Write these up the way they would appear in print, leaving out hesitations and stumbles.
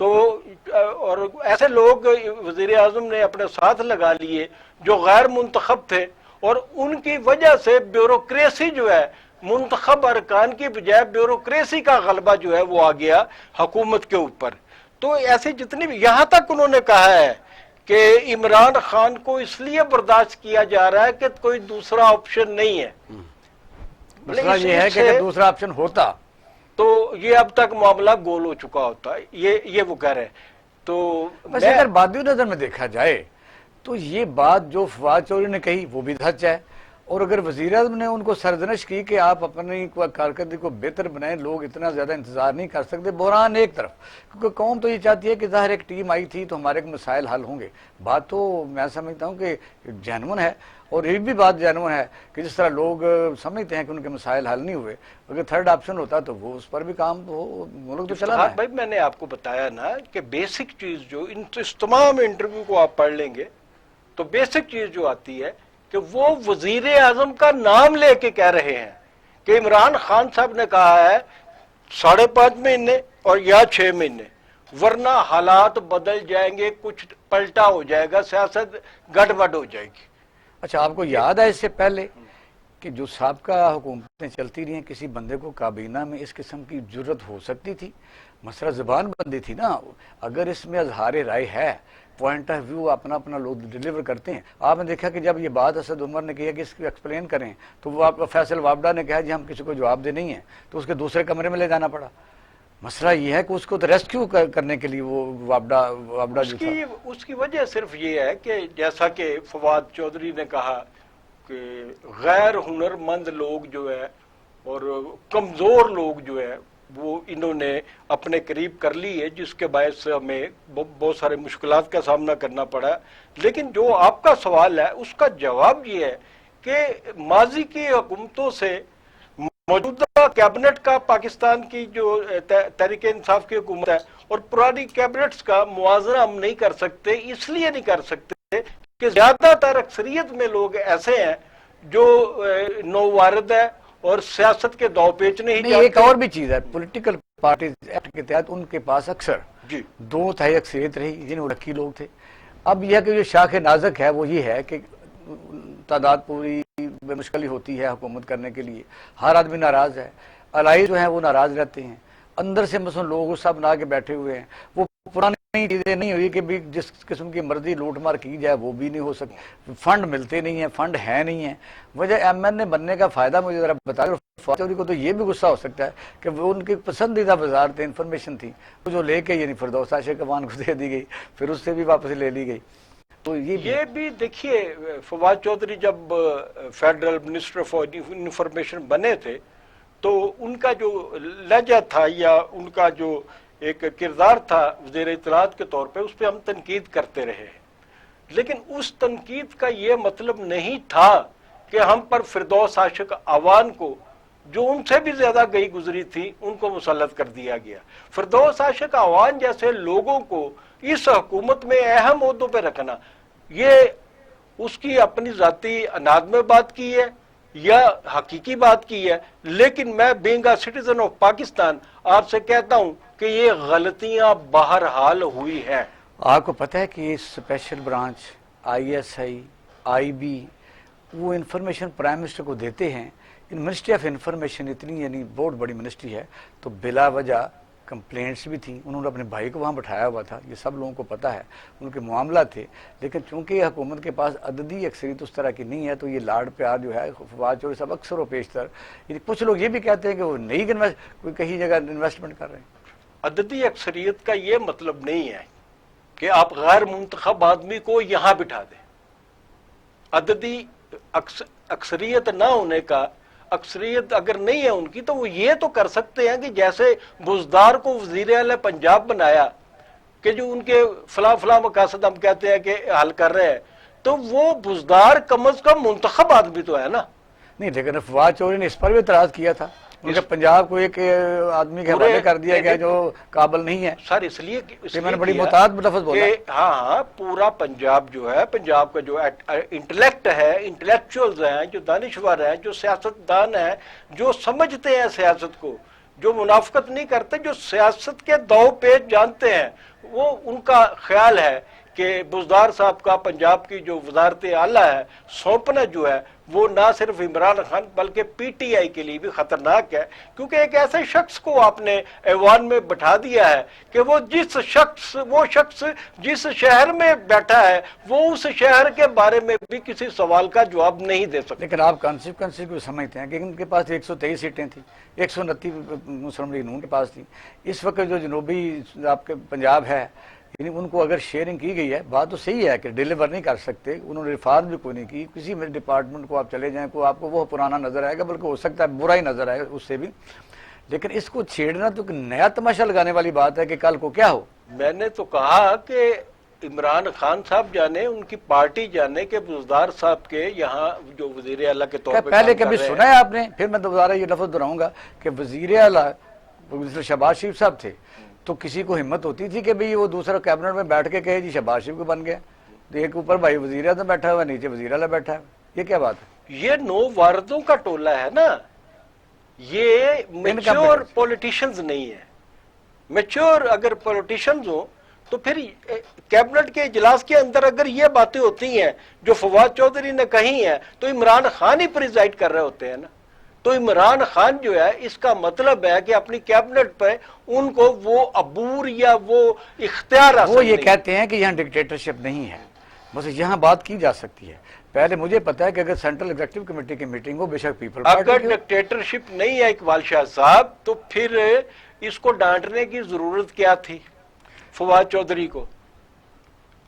تو اور ایسے لوگ وزیر اعظم نے اپنے ساتھ لگا لیے جو غیر منتخب تھے، اور ان کی وجہ سے بیوروکریسی جو ہے، منتخب ارکان کی بجائے بیوروکریسی کا غلبہ جو ہے وہ آ گیا حکومت کے اوپر۔ تو ایسی جتنی بھی، یہاں تک انہوں نے کہا ہے کہ عمران خان کو اس لیے برداشت کیا جا رہا ہے کہ کوئی دوسرا آپشن نہیں ہے۔ مسئلہ یہ ہے کہ اگر دوسرا آپشن ہوتا تو یہ اب تک معاملہ گول ہو چکا ہوتا ہے، یہ وہ کہہ رہے ہیں۔ تو بس اگر بادی نظر میں دیکھا جائے تو یہ بات جو فواد چودھری نے کہی وہ بھی سچ ہے، اور اگر وزیر اعظم نے ان کو سرزنش کی کہ آپ اپنی کارکردگی کو بہتر بنائیں، لوگ اتنا زیادہ انتظار نہیں کر سکتے، بحران ایک طرف، کیونکہ قوم تو یہ چاہتی ہے کہ ظاہر ایک ٹیم آئی تھی تو ہمارے مسائل حل ہوں گے، بات تو میں سمجھتا ہوں کہ جینون ہے، اور ایک بھی بات جینون ہے کہ جس طرح لوگ سمجھتے ہیں کہ ان کے مسائل حل نہیں ہوئے، اگر تھرڈ آپشن ہوتا تو وہ اس پر بھی کام تو ملک تو چلا ہے۔ بھائی میں نے آپ کو بتایا نا کہ بیسک چیز جو اس تمام انٹرویو کو آپ پڑھ لیں گے تو بیسک چیز جو آتی ہے کہ وہ وزیر اعظم کا نام لے کے کہہ رہے ہیں کہ عمران خان صاحب نے کہا ہے 5.5 مہینے اور یا 6 مہینے، ورنہ حالات بدل جائیں گے، کچھ پلٹا ہو جائے گا، سیاست گڑبڑ ہو جائے گی۔ اچھا، آپ کو یاد ہے اس سے پہلے کہ جو سابقہ حکومتیں چلتی رہی ہیں، کسی بندے کو کابینہ میں اس قسم کی جرت ہو سکتی تھی؟ مسئلہ زبان بندی تھی نا، اگر اس میں اظہار رائے ہے، پوائنٹ آف ویو اپنا اپنا لوگ ڈیلیور کرتے ہیں۔ آپ نے دیکھا کہ جب یہ بات اسد عمر نے کہی کہ اس کو ایکسپلین کریں تو وہ فیصل وابڈا نے کہا جی ہم کسی کو جواب دے نہیں ہیں، تو اس کے دوسرے کمرے میں لے جانا پڑا۔ مسئلہ یہ ہے کہ اس کو تو ریسکیو کرنے کے لیے وہ وابڈا جو تھا، اس کی وجہ صرف یہ ہے کہ جیسا کہ فواد چودھری نے کہا کہ غیر ہنرمند لوگ جو ہے اور کمزور لوگ جو ہے وہ انہوں نے اپنے قریب کر لی ہے، جس کے باعث سے ہمیں بہت سارے مشکلات کا سامنا کرنا پڑا۔ لیکن جو آپ کا سوال ہے اس کا جواب یہ ہے کہ ماضی کی حکومتوں سے موجودہ کیبنٹ کا، پاکستان کی جو تحریک انصاف کی حکومت ہے اور پرانی کیبنٹس کا موازنہ ہم نہیں کر سکتے، اس لیے نہیں کر سکتے کہ زیادہ تر اکثریت میں لوگ ایسے ہیں جو نووارد ہے اور سیاست کے دو پیچ نہیں نہیں، ایک اور بھی چیز ہے، پولیٹیکل پارٹیز ایکٹ کے تحت ان کے پاس اکثر جی 2/3 اکثریت رہی جن لکی لوگ تھے۔ اب یہ کہ جو شاخ نازک ہے وہ یہ ہے کہ تعداد پوری بے مشکل ہی ہوتی ہے حکومت کرنے کے لیے، ہر آدمی ناراض ہے، الائی جو ہیں وہ ناراض رہتے ہیں، اندر سے مثلا لوگ سب بنا کے بیٹھے ہوئے ہیں، وہ پرانی چیزیں نہیں ہوئی کہ بھی جس قسم کی مرضی لوٹ مار کی جائے وہ بھی نہیں ہو سکتی، فنڈ ملتے نہیں ہیں، فنڈ ہے نہیں ہیں۔ وجہ ایم این اے بننے کا فائدہ مجھے ذرا بتا رہے، فواد چودھری کو تو یہ بھی غصہ ہو سکتا ہے کہ وہ ان کی پسندیدہ وزارت انفارمیشن تھی جو لے کے یعنی فردوس عاشق امان کو دے دی گئی، پھر اس سے بھی واپس لے لی گئی۔ تو یہ بھی دیکھیے، فواد چودھری جب فیڈرل منسٹر آف انفارمیشن بنے تھے تو ان کا جو لہجہ تھا یا ان کا جو ایک کردار تھا وزیر اطلاعات کے طور پہ، اس پہ ہم تنقید کرتے رہے، لیکن اس تنقید کا یہ مطلب نہیں تھا کہ ہم پر فردوس عاشق اعوان کو، جو ان سے بھی زیادہ گئی گزری تھی، ان کو مسلط کر دیا گیا۔ فردوس عاشق اعوان جیسے لوگوں کو اس حکومت میں اہم عہدوں پہ رکھنا، یہ اس کی اپنی ذاتی اناد میں بات کی ہے یا حقیقی بات کی ہے، لیکن میں being a citizen of Pakistan آپ سے کہتا ہوں کہ یہ غلطیاں بہرحال ہوئی ہیں۔ آپ کو پتہ ہے کہ اسپیشل برانچ ISI IB وہ انفارمیشن پرائم منسٹر کو دیتے ہیں، ان منسٹری آف انفارمیشن اتنی یعنی بہت بڑی منسٹری ہے، تو بلا وجہ کمپلینٹس بھی تھیں، انہوں نے اپنے بھائی کو وہاں بٹھایا ہوا تھا، یہ سب لوگوں کو پتہ ہے، ان کے معاملات تھے، لیکن چونکہ حکومت کے پاس عددی اکثریت اس طرح کی نہیں ہے تو یہ لاڈ پیار جو ہے فواد چودھری صاحب اکثر و بیشتر، یعنی کچھ لوگ یہ بھی کہتے ہیں کہ وہ نئی کوئی کہیں جگہ انویسٹمنٹ کر رہے ہیں۔ عددی اکثریت کا یہ مطلب نہیں ہے کہ آپ غیر منتخب آدمی کو یہاں بٹھا دیں۔ عددی اکثریت نہ ہونے کا، اکثریت اگر نہیں ہے ان کی، تو وہ یہ تو کر سکتے ہیں کہ جیسے بزدار کو وزیر اعلی پنجاب بنایا کہ جو ان کے فلاں مقاصد ہم کہتے ہیں کہ حل کر رہے ہیں، تو وہ بزدار کم از کم منتخب آدمی تو ہے نا۔ نہیں، لیکن فواد چودھری نے اس پر بھی اعتراض کیا تھا، کیونکہ پنجاب کو ایک آدمی کے حوالے کر دیا گیا جو قابل نہیں ہے۔ سر اس لیے میں نے بڑی محتاط لفظ بولا۔ ہاں، پورا پنجاب جو ہے، پنجاب کا جو انٹلیکٹ ہے، انٹلیکچوئلز ہیں، جو دانشور ہیں، جو سیاستدان ہیں، جو سمجھتے ہیں سیاست کو، جو منافقت نہیں کرتے، جو سیاست کے دو پیچ جانتے ہیں، وہ ان کا خیال ہے کہ بزدار صاحب کا پنجاب کی جو وزارت اعلیٰ ہے سونپنا جو ہے وہ نہ صرف عمران خان بلکہ پی ٹی آئی کے لیے بھی خطرناک ہے، کیونکہ ایک ایسے شخص کو آپ نے ایوان میں بٹھا دیا ہے کہ وہ شخص جس شہر میں بیٹھا ہے وہ اس شہر کے بارے میں بھی کسی سوال کا جواب نہیں دے سکتا۔ لیکن آپ کانسیکوینس کو سمجھتے ہیں کہ ان کے پاس 123 سیٹیں تھیں، 129 مسلم لیگ نون کے پاس تھی۔ اس وقت جو جنوبی آپ کے پنجاب ہے، یعنی ان کو اگر شیئرنگ کی گئی ہے، بات تو صحیح ہے کہ ڈیلیور نہیں کر سکتے، انہوں نے ریفارم بھی کوئی نہیں کی، کسی بھی ڈپارٹمنٹ کو آپ چلے جائیں کو آپ کو وہ پرانا نظر آئے گا، بلکہ ہو سکتا ہے برا ہی نظر آئے اس سے بھی۔ لیکن اس کو چھیڑنا تو نیا تماشا لگانے والی بات ہے کہ کل کو کیا ہو۔ میں نے تو کہا کہ عمران خان صاحب جانے، ان کی پارٹی جانے کہ بزدار صاحب کے یہاں جو وزیر اعلیٰ کے طور پہ پہلے کام کر کبھی رہے سنا ہے آپ نے؟ پھر میں دوبارہ یہ لفظ دہراؤں گا کہ وزیر اعلیٰ شہباز شریف صاحب تھے تو کسی کو ہمت ہوتی تھی کہ بھئی وہ دوسرا کیبنٹ میں بیٹھ کے کہے جی شہباز شریف کو بن گیا، تو ایک اوپر بھائی وزیر اعظم بیٹھا ہوا، نیچے وزیر اعلیٰ بیٹھا ہے، یہ کیا بات ہے؟ یہ نو واردوں کا ٹولہ ہے نا، یہ میچور پولیٹیشنز نہیں ہے۔ میچور اگر پولیٹیشنز ہوں تو پھر کیبنٹ کے اجلاس کے اندر اگر یہ باتیں ہوتی ہیں جو فواد چودھری نے کہی ہیں تو عمران خان ہی پریزائڈ کر رہے ہوتے ہیں نا۔ تو عمران خان جو ہے اس کا مطلب ہے کہ اپنی کیبنٹ پہ ان کو وہ عبور یا وہ اختیار وہ یہ کہتے ہیں کہ یہاں ڈکٹیٹرشپ نہیں ہے، بس یہاں بات کی جا سکتی ہے۔ پہلے مجھے پتا ہے کہ اگر سینٹرل ایگزیکٹو کمیٹی کی میٹنگ ہو، بے شک پیپل اگر ڈکٹیٹرشپ نہیں ہے اقبال شاہ صاحب تو پھر اس کو ڈانٹنے کی ضرورت کیا تھی فواد چودھری کو؟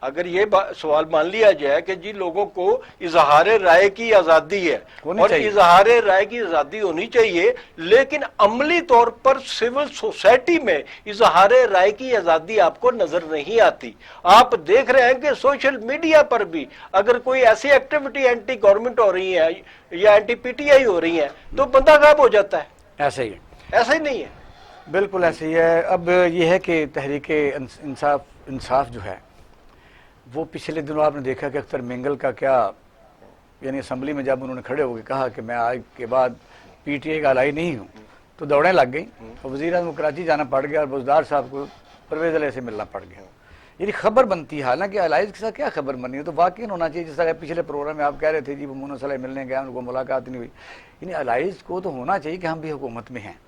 اگر یہ سوال مان لیا جائے کہ جی لوگوں کو اظہار رائے کی آزادی ہے اور اظہار رائے کی آزادی ہونی چاہیے، لیکن عملی طور پر سول سوسائٹی میں اظہار رائے کی آزادی آپ کو نظر نہیں آتی۔ آپ دیکھ رہے ہیں کہ سوشل میڈیا پر بھی اگر کوئی ایسی ایکٹیویٹی اینٹی گورنمنٹ ہو رہی ہے یا اینٹی پی ٹی آئی ہو رہی ہے تو بندہ غائب ہو جاتا ہے۔ ایسا ہی ہے، ایسا ہی نہیں ہے، بالکل ایسا ہی ہے۔ اب یہ ہے کہ تحریک انصاف جو ہے وہ پچھلے دنوں آپ نے دیکھا کہ اختر مینگل کا کیا، یعنی اسمبلی میں جب انہوں نے کھڑے ہو کے کہا کہ میں آج کے بعد پی ٹی آئی کا الائی نہیں ہوں تو دوڑیں لگ گئیں، وزیر اعظم کو کراچی جانا پڑ گیا اور بزدار صاحب کو پرویز علیہ سے ملنا پڑ گیا۔ یعنی خبر بنتی ہے، حالانکہ الائز کے ساتھ کیا خبر بنی ہے، تو واقعی ہونا چاہیے جس طرح پچھلے پروگرام میں آپ کہہ رہے تھے جی وہ مونس صلاح ملنے گیا، ان کو ملاقات نہیں ہوئی۔ یعنی الائز کو تو ہونا چاہیے کہ ہم بھی حکومت میں ہیں،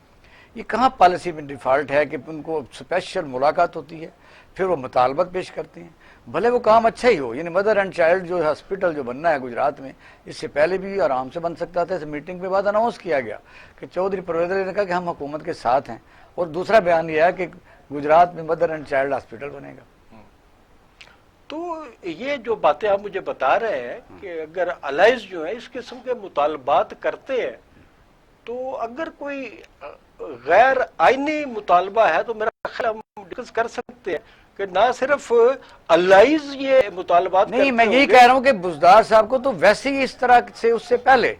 یہ کہاں پالیسی میں ڈیفالٹ ہے کہ ان کو اسپیشل ملاقات ہوتی ہے، پھر وہ مطالبات پیش کرتے ہیں، بھلے وہ کام اچھا ہی ہو۔ یعنی مدر اینڈ چائلڈ جو ہاسپٹل جو بننا ہے گجرات میں، اس سے پہلے بھی آرام سے بن سکتا تھا۔ اس میٹنگ کے بعد اناؤنس کیا گیا کہ چودھری پرویز علی نے کہا کہ ہم حکومت کے ساتھ ہیں، اور دوسرا بیان یہ ہے کہ گجرات میں مدر اینڈ چائلڈ ہاسپٹل بنے گا۔ تو یہ جو باتیں آپ مجھے بتا رہے ہیں کہ اگر الائز جو ہے اس قسم کے مطالبات کرتے ہیں تو اگر کوئی غیر آئینی مطالبہ ہے تو میرا خیال ہم ڈسکس کر سکتے ہیں کہ نہ صرف الائز یہ مطالبات نہیں، میں یہی کہہ رہا ہوں کہ بزدار صاحب کو تو ویسے ہی اس طرح سے اس سے پہلے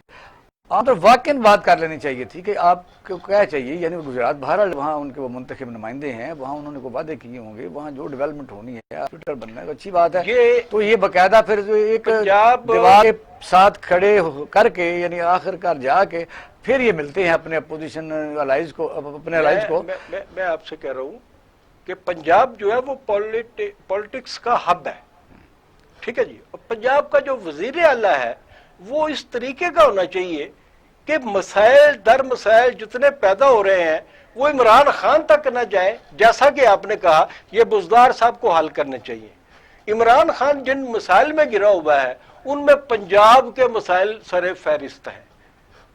عام طور واقعی بات کر لینی چاہیے تھی کہ آپ کو کیا چاہیے، یعنی گجرات بہرحال وہاں ان کے وہ منتخب نمائندے ہیں، وہاں انہوں نے کو وعدے کیے ہوں گے، وہاں جو ڈیولپمنٹ ہونی ہے ہاسپٹل بننا ہے اچھی بات ہے، تو یہ باقاعدہ پھر ایک دیوار کے ساتھ کھڑے کر کے یعنی آخر کار جا کے پھر یہ ملتے ہیں اپنے اپوزیشن الائز کو، اپنے الائز کو۔ میں آپ سے کہہ رہا ہوں کہ پنجاب جو ہے وہ پولیٹکس کا ہب ہے، ٹھیک ہے جی، اور پنجاب کا جو وزیر اعلیٰ ہے وہ اس طریقے کا ہونا چاہیے کہ مسائل در مسائل جتنے پیدا ہو رہے ہیں وہ عمران خان تک نہ جائے، جیسا کہ آپ نے کہا یہ بزدار صاحب کو حل کرنے چاہیے۔ عمران خان جن مسائل میں گرا ہوا ہے ان میں پنجاب کے مسائل سر فہرست ہیں،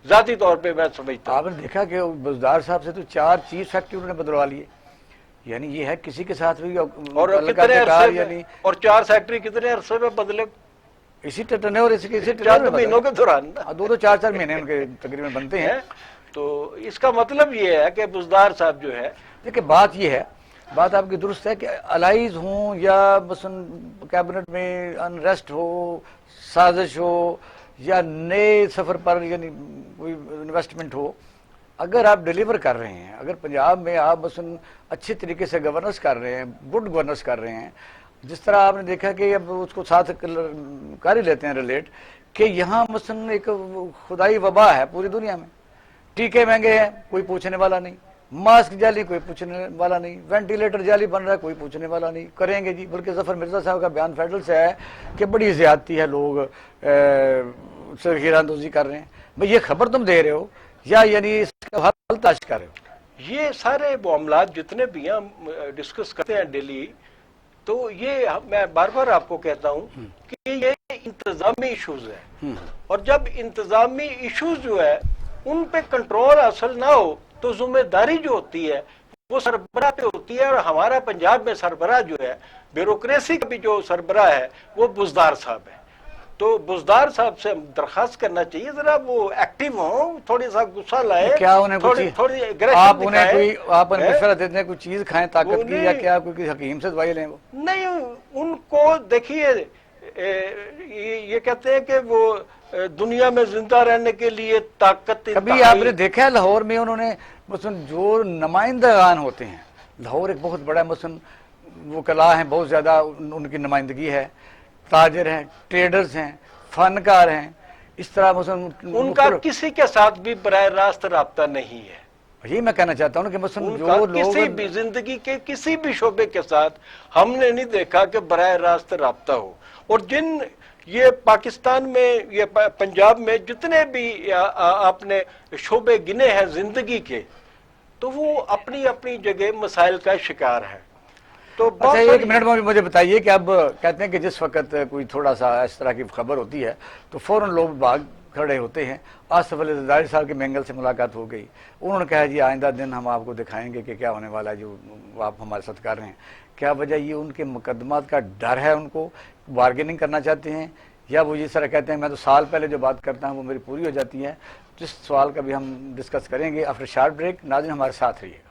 ذاتی طور پہ میں سمجھتا ہوں۔ آپ نے دیکھا کہ بزدار صاحب سے تو 4 چیف سیکرٹری انہوں نے بدلوا لیے، یعنی یہ ہے کسی کے ساتھ بھی اور کتنے عرصے میں، اور 4 سیکرٹری کتنے عرصے میں بدلے؟ اسی ٹرنے اور اسی 4 مہینوں کے دوران، 2-4 مہینے ان کے تقریباً بنتے ہیں۔ تو اس کا مطلب یہ ہے کہ بزدار صاحب جو ہے، دیکھیں بات یہ ہے، بات آپ کی درست ہے کہ الائز ہوں یا مثلا کیبنٹ میں انریسٹ ہو، سازش ہو، یا نئے سفر پر یعنی کوئی انویسٹمنٹ ہو، اگر آپ ڈیلیور کر رہے ہیں، اگر پنجاب میں آپ مثلا اچھے طریقے سے گورننس کر رہے ہیں، گڈ گورننس کر رہے ہیں، جس طرح آپ نے دیکھا کہ اب اس کو ساتھ کر ہی لیتے ہیں ریلیٹ کہ یہاں مثلا ایک خدائی وبا ہے پوری دنیا میں، ٹیکے مہنگے ہیں کوئی پوچھنے والا نہیں، ماسک جعلی کوئی پوچھنے والا نہیں، وینٹیلیٹر جعلی بن رہا ہے کوئی پوچھنے والا نہیں، کریں گے جی۔ بلکہ ظفر مرزا صاحب کا بیان فیڈرل سے ہے کہ بڑی زیادتی ہے، لوگ سرخیرہ اندوزی کر رہے ہیں۔ بھئی یہ خبر تم دے رہے ہو یا یعنی اس کا حل تلاش کر رہے ہو؟ یہ سارے معاملات جتنے بھی ہم ڈسکس کرتے ہیں ڈیلی، تو یہ میں بار بار آپ کو کہتا ہوں کہ یہ انتظامی ایشوز ہے، اور جب انتظامی ایشوز جو ہے ان پہ کنٹرول حاصل نہ ہو تو ذمہ داری جو ہوتی ہے وہ سربراہ پہ ہوتی ہے۔ اور ہمارا پنجاب میں سربراہ جو ہے، بیوروکریسی کا بھی جو سربراہ ہے وہ بزدار صاحب ہے۔ تو بزدار صاحب سے درخواست کرنا چاہیے ذرا وہ ایکٹیو ہوں، تھوڑی سا غصہ لائے، کیا انہیں تھوڑی کچھ آپ انہیں کوئی آپ انہیں مشورہ دیتے ہیں کوئی چیز کھائیں طاقت کی، یا کیا کوئی کسی حکیم سے دوائی لیں؟ وہ نہیں، ان کو دیکھیے یہ کہتے ہیں کہ وہ دنیا میں زندہ رہنے کے لیے طاقت کبھی آپ نے دیکھا ہے لاہور میں انہوں نے مثلاً جو نمائندگان ہوتے ہیں، لاہور ایک بہت بڑا مثلاً وکلاء ہیں، بہت زیادہ ان کی نمائندگی ہے، تاجر ہیں، ٹریڈرز ہیں، فنکار ہیں، اس طرح مثلاً ان کا کسی کے ساتھ بھی براہ راست رابطہ نہیں ہے۔ یہی میں کہنا چاہتا ہوں کہ مثلاً ان جو کا لوگ کسی بھی زندگی کے کسی بھی شعبے کے ساتھ ہم نے نہیں دیکھا کہ براہ راست رابطہ ہو۔ اور جن یہ پاکستان میں، یہ پنجاب میں جتنے بھی آپ نے شعبے گنے ہیں زندگی کے، تو وہ اپنی اپنی جگہ مسائل کا شکار ہیں۔ تو اچھا ایک منٹ میں مجھے بتائیے کہ اب کہتے ہیں کہ جس وقت کوئی تھوڑا سا اس طرح کی خبر ہوتی ہے تو فوراً لوگ بھاگ کھڑے ہوتے ہیں۔ آصف علی زرداری صاحب کے مینگل سے ملاقات ہو گئی، انہوں نے کہا جی آئندہ دن ہم آپ کو دکھائیں گے کہ کیا ہونے والا ہے جو آپ ہمارے ساتھ کر رہے ہیں۔ کیا وجہ یہ ان کے مقدمات کا ڈر ہے، ان کو بارگیننگ کرنا چاہتے ہیں، یا وہ اس طرح کہتے ہیں میں تو سال پہلے جو بات کرتا ہوں وہ میری پوری ہو جاتی ہے؟ جس سوال کا بھی ہم ڈسکس کریں گے آفٹر شارٹ بریک۔ ناظرین ہمارے ساتھ رہیے گا۔